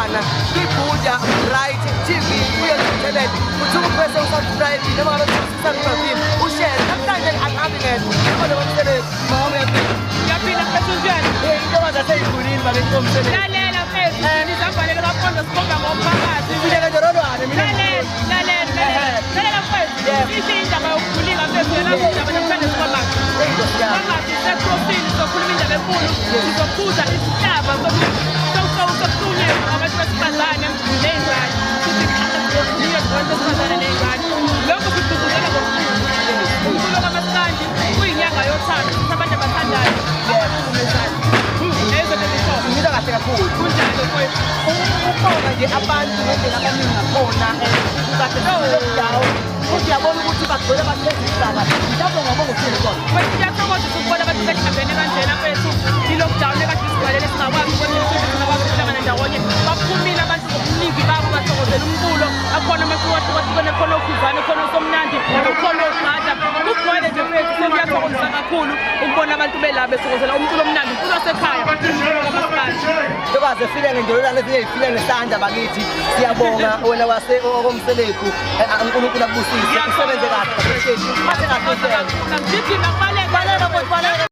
khona kwiBuddha Bright TV kuyo internet uthi upresse usubscribe noma ngabe usubscribe ushare namhlanje akuhambi ngedwa kodwa umsebenzi mama Yaphila phezulwana. into bazaseyikhulini balenkomsebenzi Lalela mfethu, nizambalele kakhulu sikhomba ngomphakathi. mina kanjololwane mina Lalela mfethu, ithi indaba yokukhulika mfethu yena indaba namhlanje sikhomba. Manje seprofile sokhuluma indaba enkulu, sizokhuza isihlaba sokuhlunyelwa abantu besifazane nezingane. Futhi kuhlunyelwa abantu besifazane nezingane. Lokho sikugqugquzela umculo kaMaskandi kuyinyanga yothando, abantu abathandayo, abanomumezane. Ngida kahle kakhulu Kunjalo mfethu. ukhona nje abantu ngendlela abaningi ngakhona kahle lockdown futhi yabona ukuthi bagcwele bahlezisana mhlawumbe ngabonga ukuthini kona Mfethu ngiyathokoza ukubona abantu behlangene kanjena mfethu. I-lockdown ekade sivalele singakwazi ukwenza izinto singakwazi ukuhlangana ndawonye. Baphumile abantu ngobuningi babo bathokozela umculo. Akhona amahlukahlukene, khona okhuzane, khona osomnandi, khona ogqada. Kugcwele nje mfethu, sengiyathokozisa kakhulu ukubona abantu bela bethokozela umculo omnandi, umculo wasekhaya, umculo kaMaskandi. ntokaze file ngendololane ezinye yifile ngesandla bakithi siyabonga wena wasekomselekhu uNkulunkulu akubusise usebenze kahle mase kahle Ngigijima kubaleka. baleka